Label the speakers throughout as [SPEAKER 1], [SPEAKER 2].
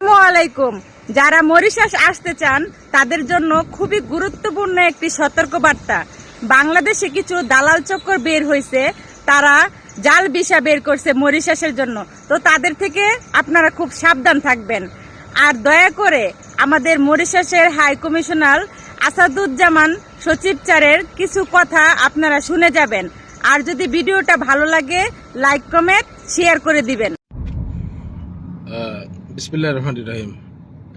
[SPEAKER 1] আসসালামাইকুম। যারা মরিশাস আসতে চান তাদের জন্য খুবই গুরুত্বপূর্ণ একটি সতর্কবার্তা। বাংলাদেশে কিছু দালাল চক্কর বের হয়েছে, তারা জাল ভিসা বের করছে মরিশাসের জন্য। তো তাদের থেকে আপনারা খুব সাবধান থাকবেন। আর দয়া করে আমাদের মরিশাসের হাই কমিশনার আসাদুজ্জামান সচিব স্যারের কিছু কথা আপনারা শুনে যাবেন। আর যদি ভিডিওটা ভালো লাগে লাইক কমেন্ট শেয়ার করে দিবেন।
[SPEAKER 2] বিসমিল্লাহির রহমানির রহিম।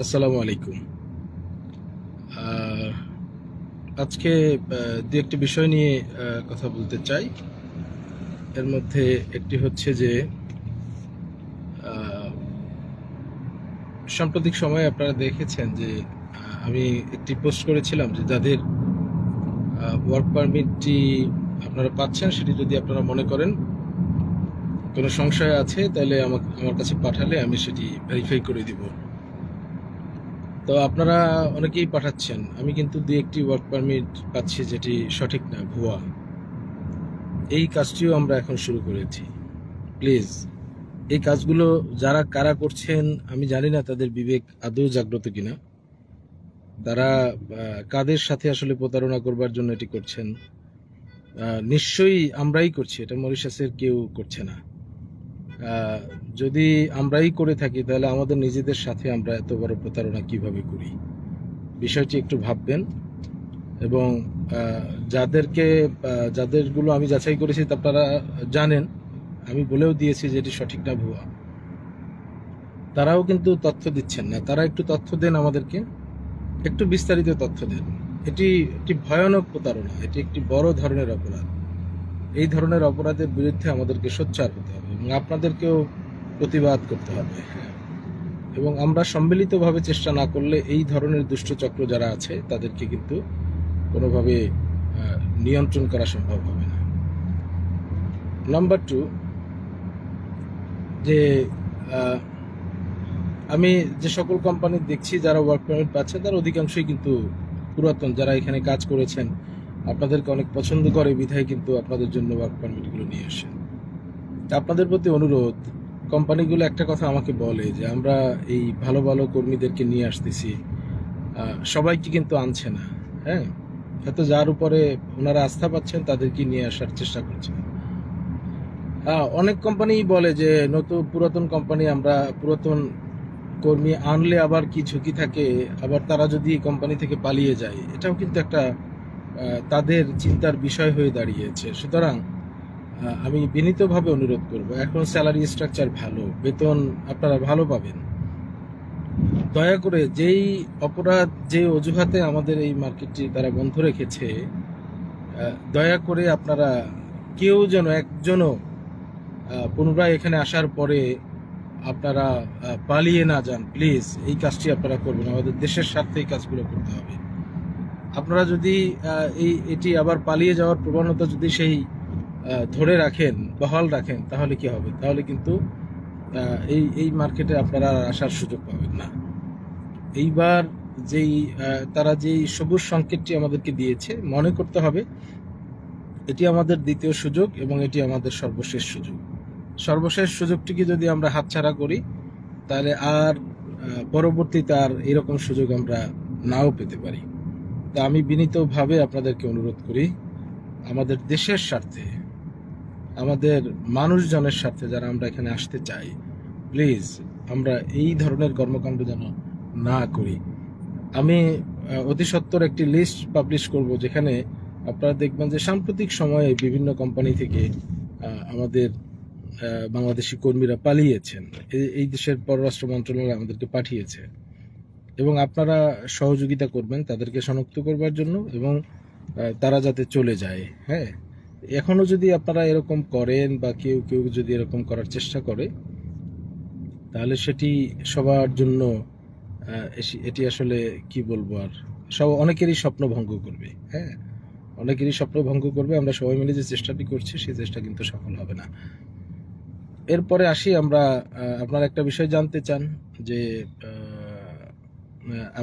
[SPEAKER 2] আসসালামু আলাইকুম। আজকে দু একটি বিষয় নিয়ে কথা বলতে চাই। এর মধ্যে একটি হচ্ছে যে সাম্প্রতিক সময়ে আপনারা দেখেছেন যে আমি একটি পোস্ট করেছিলাম যে যাদের ওয়ার্ক পারমিটটি আপনারা পাচ্ছেন, সেটি যদি আপনারা মনে করেন কোনো সংশয় আছে তাহলে আমার কাছে পাঠালে আমি সেটি ভেরিফাই করে দিব। তো আপনারা অনেকেই পাঠাচ্ছেন, আমি কিন্তু দু একটি ওয়ার্ক পারমিট পাচ্ছি যেটি সঠিক না, ভুয়া। এই কাজটিও আমরা এখন শুরু করেছি। প্লিজ এই কাজগুলো যারা কারা করছেন আমি জানি না তাদের বিবেক আদৌ জাগ্রত কিনা, তারা কাদের সাথে আসলে প্রতারণা করবার জন্য এটি করছেন। নিশ্চয়ই আমরাই করছি, এটা মরিশাসের কেউ করছে না। যদি আমরাই করে থাকি তাহলে আমাদের নিজেদের সাথে আমরা এত বড় প্রতারণা কিভাবে করি, বিষয়টি একটু ভাববেন। এবং যাদেরগুলো আমি যাচাই করেছি আপনারা জানেন, আমি বলেও দিয়েছি যে এটি সঠিক না, ভুয়া। তারাও কিন্তু তথ্য দিচ্ছেন না। তারা একটু তথ্য দেন, আমাদেরকে একটু বিস্তারিত তথ্য দেন। এটি একটি ভয়ানক প্রতারণা, এটি একটি বড় ধরনের অপরাধ। এই ধরনের অপরাধের বিরুদ্ধে আমাদেরকে সোচ্চার হতে হবে এবং আপনাদেরকেও প্রতিবাদ করতে হবে। এবং আমরা সম্মিলিতভাবে চেষ্টা না করলে এই ধরনের দুষ্টচক্র যারা আছে তাদেরকে কিন্তু কোনোভাবে নিয়ন্ত্রণ করা সম্ভব হবে না। নাম্বার 2, যে আমি যে সকল কোম্পানি দেখছি যারা ওয়ার্ক পারমিট পাচ্ছে তার অধিকাংশই কিন্তু পুরাতন, যারা এখানে কাজ করেছেন, আপনাদেরকে অনেক পছন্দ করে বিধায় কিন্তু আপনাদের জন্য ওয়ার্ক পারমিটগুলো নিয়ে আসেন। আপনাদের প্রতি অনুরোধ, কোম্পানিগুলো একটা কথা আমাকে বলে যে আমরা এই ভালো ভালো কর্মীদেরকে নিয়ে আসতেছি, সবাইকে কিন্তু আনছে না। হ্যাঁ, হয়তো যার উপরে ওনারা আস্থা পাচ্ছেন তাদেরকে নিয়ে আসার চেষ্টা করছেন। অনেক কোম্পানি বলে যে পুরাতন কোম্পানি, আমরা পুরাতন কর্মী আনলে আবার কি ঝুঁকি থাকে, আবার তারা যদি কোম্পানি থেকে পালিয়ে যায়, এটাও কিন্তু একটা তাদের চিন্তার বিষয় হয়ে দাঁড়িয়েছে। সুতরাং আমি বিনীতভাবে অনুরোধ করব, এখন স্যালারি স্ট্রাকচার ভালো, বেতন আপনারা ভালো পাবেন। দয়া করে যেই অপরাধ, যে অজুহাতে আমাদের এই মার্কেটটি তারা বন্ধ রেখেছে, দয়া করে আপনারা কেউ যেন একজনও পুনরায় এখানে আসার পরে আপনারা পালিয়ে না যান। প্লিজ এই কাজটি আপনারা করবেন, আমাদের দেশের স্বার্থে এই কাজগুলো করতে হবে। আপনারা যদি এটি আবার পালিয়ে যাওয়ার প্রবণতা যদি সেই ধরে রাখেন, বহাল রাখেন, তাহলে কি হবে? তাহলে কিন্তু এই মার্কেটে আপনারা আসার সুযোগ পাবেন না। এইবার তারা যেই সবুজ সংকেতটি আমাদেরকে দিয়েছে, মনে করতে হবে এটি আমাদের দ্বিতীয় সুযোগ এবং এটি আমাদের সর্বশেষ সুযোগ। সর্বশেষ সুযোগটিকে যদি আমরা হাতছাড়া করি তাহলে আর পরবর্তীতে আর এরকম সুযোগ আমরা নাও পেতে পারি। তা আমি বিনীতভাবে আপনাদেরকে অনুরোধ করি, আমাদের দেশের স্বার্থে, আমাদের মানুষজনের স্বার্থে যারা আমরা এখানে আসতে চাই, প্লিজ আমরা এই ধরনের কর্মকাণ্ড যেন না করি। আমি অতি সত্বর একটি লিস্ট পাবলিশ করব যেখানে আপনারা দেখবেন যে সাম্প্রতিক সময়ে বিভিন্ন কোম্পানি থেকে আমাদের বাংলাদেশি কর্মীরা পালিয়েছেন, এই দেশের পররাষ্ট্র মন্ত্রণালয় আমাদেরকে পাঠিয়েছে। এবং আপনারা সহযোগিতা করবেন তাদেরকে শনাক্ত করবার জন্য এবং তারা যাতে চলে যায়। হ্যাঁ, এখনো যদি আপনারা এরকম করেন বা কেউ কেউ যদি এরকম করার চেষ্টা করে, তাহলে সেটি সবার জন্য এটি আসলে কি বলবো, আর অনেকেরই স্বপ্ন ভঙ্গ করবে। হ্যাঁ, অনেকেরই স্বপ্ন ভঙ্গ করবে। আমরা সবাই মিলে যে চেষ্টাটি করছি সেই চেষ্টা কিন্তু সফল হবে না। এরপরে আসি, আপনারা একটা বিষয় জানতে চান যে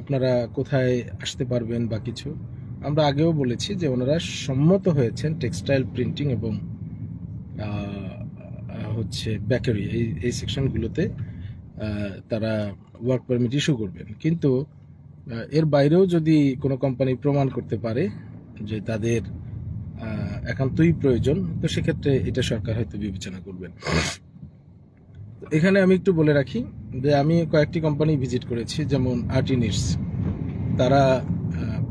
[SPEAKER 2] আপনারা কোথায় আসতে পারবেন বা কিছু। আমরা আগেও বলেছি যে ওনারা সম্মত হয়েছেন টেক্সটাইল, প্রিন্টিং এবং হচ্ছে বেকারি, এই সেকশনগুলোতে তারা ওয়ার্ক পারমিট ইস্যু করবেন। কিন্তু এর বাইরেও যদি কোনো কোম্পানি প্রমাণ করতে পারে যে তাদের একান্তই প্রয়োজন, তো সেক্ষেত্রে এটা সরকার হয়তো বিবেচনা করবেন। এখানে আমি একটু বলে রাখি যে আমি কয়েকটি কোম্পানি ভিজিট করেছি, যেমন আর্টিনিস। তারা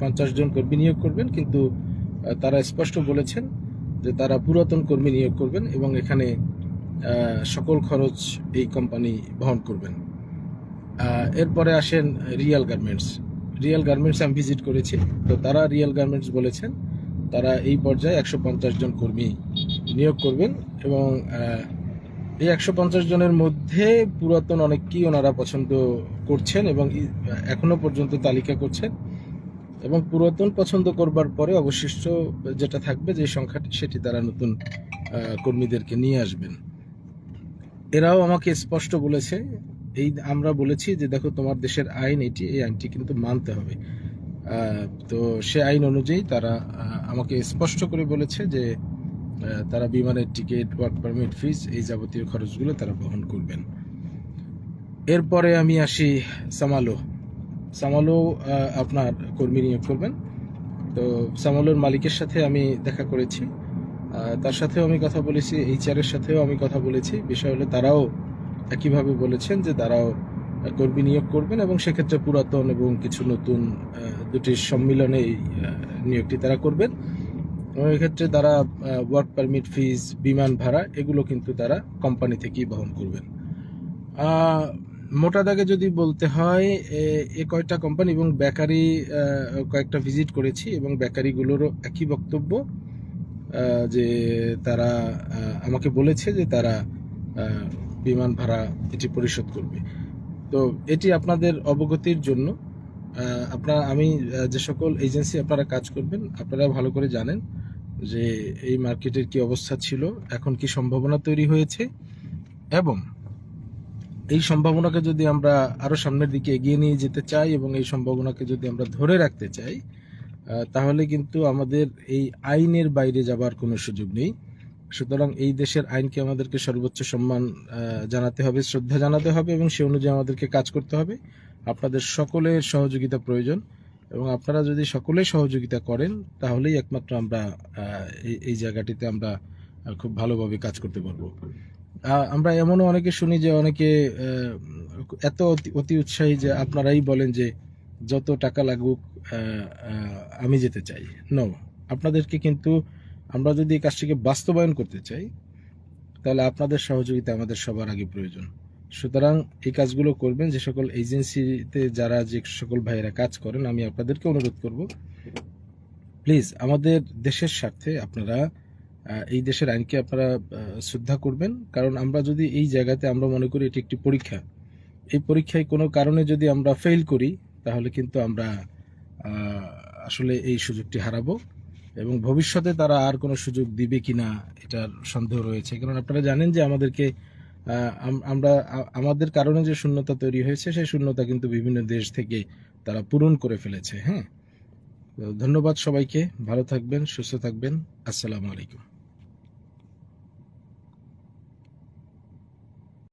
[SPEAKER 2] 50 জন কর্মী নিয়োগ করবেন, কিন্তু তারা স্পষ্ট বলেছেন যে তারা পুরাতন কর্মী নিয়োগ করবেন এবং এখানে সকল খরচ এই কোম্পানি বহন করবেন। এরপরে আসেন রিয়াল গার্মেন্টস। রিয়াল গার্মেন্টস আমি ভিজিট করেছি, তো তারা রিয়াল গার্মেন্টস বলেছেন তারা এই পর্যায়ে 150 জন কর্মী নিয়োগ করবেন এবং এই 150 জনের মধ্যে পুরাতন অনেককেই ওনারা পছন্দ করছেন এবং এখনো পর্যন্ত তালিকা করছেন, এবং পুরাতন পছন্দ করবার পরে অবশিষ্ট যেটা থাকবে যে সংখ্যাটি, সেটি তারা নতুন কর্মীদেরকে নিয়ে আসবেন। এরাও আমাকে স্পষ্ট বলেছে, আমরা বলেছি যে দেখো তোমার দেশের আইন এটি, এই আইনটি কিন্তু মানতে হবে। তো সে আইন অনুযায়ী তারা আমাকে স্পষ্ট করে বলেছে যে তারা বিমানের টিকিট, ওয়ার্ক পারমিট, ফিস, এই যাবতীয় খরচগুলো তারা বহন করবেন। এরপরে আমি আসি সামালো আপনার কর্মী নিয়োগ করবেন। তো সামালোর মালিকের সাথে আমি দেখা করেছি, তার সাথেও আমি কথা বলেছি, HR এর সাথেও আমি কথা বলেছি। বিষয় হলো তারাও একইভাবে বলেছেন যে তারাও কর্মী নিয়োগ করবেন এবং সেক্ষেত্রে পুরাতন এবং কিছু নতুন দুটির সম্মিলনে এই নিয়োগটি তারা করবেন। এবং এক্ষেত্রে তারা ওয়ার্ক পারমিট, ফিজ, বিমান ভাড়া এগুলো কিন্তু তারা কোম্পানি থেকেই বহন করবেন। মোটা দাগে যদি বলতে হয়, এ কয়েকটা কোম্পানি এবং বেকারি কয়েকটা ভিজিট করেছি এবং বেকারিগুলোরও একই বক্তব্য, যে তারা আমাকে বলেছে যে তারা বিমান ভাড়া এটি পরিশোধ করবে। তো এটি আপনাদের অবগতির জন্য। আমি যে সকল এজেন্সি আপনারা কাজ করবেন, আপনারা ভালো করে জানেন যে এই মার্কেটের কি অবস্থা ছিল, এখন কি সম্ভাবনা তৈরি হয়েছে, এবং এই সম্ভাবনাকে যদি আমরা আরো সামনের দিকে এগিয়ে নিয়ে যেতে চাই এবং এই সম্ভাবনাকে যদি আমরা ধরে রাখতে চাই, তাহলে কিন্তু আমাদের এই আইনের বাইরে যাবার কোনো সুযোগ নেই। সুতরাং এই দেশের আইনকে আমাদেরকে সর্বোচ্চ সম্মান জানাতে হবে, শ্রদ্ধা জানাতে হবে এবং সে অনুযায়ী আমাদেরকে কাজ করতে হবে। আপনাদের সকলের সহযোগিতা প্রয়োজন এবং আপনারা যদি সকলে সহযোগিতা করেন, তাহলেই একমাত্র আমরা এই জায়গাটিতে আমরা খুব ভালোভাবে কাজ করতে পারবো। আমরা এমনও অনেকে শুনি যে অনেকে এত অতি উৎসাহী যে আপনারাই বলেন যে যত টাকা লাগুক আমি যেতে চাই। নো, আপনাদেরকে কিন্তু আমরা যদি এই কাজটিকে বাস্তবায়ন করতে চাই, তাহলে আপনাদের সহযোগিতা আমাদের সবার আগে প্রয়োজন। সুতরাং এই কাজগুলো করবেন। যে সকল এজেন্সিতে যারা যে সকল ভাইয়েরা কাজ করেন, আমি আপনাদেরকে অনুরোধ করব, প্লিজ আমাদের দেশের স্বার্থে আপনারা এই দেশের আইনকে আপনারা শ্রদ্ধা করবেন। কারণ আমরা যদি এই জায়গাতে আমরা মনে করি এটি একটি পরীক্ষা, এই পরীক্ষায় কোনো কারণে যদি আমরা ফেল করি, তাহলে কিন্তু আমরা আসলে এই সুযোগটি হারাবো এবং ভবিষ্যতে তারা আর কোনো সুযোগ দিবে কিনা এটার সন্দেহ রয়েছে। কারণ আপনারা জানেন যে আমাদের কারণে যে শূন্যতা তৈরি হয়েছে, সেই শূন্যতা কিন্তু বিভিন্ন দেশ থেকে তারা পূরণ করে ফেলেছে। হ্যাঁ, ধন্যবাদ সবাইকে। ভালো থাকবেন, সুস্থ থাকবেন। আসসালামু আলাইকুম।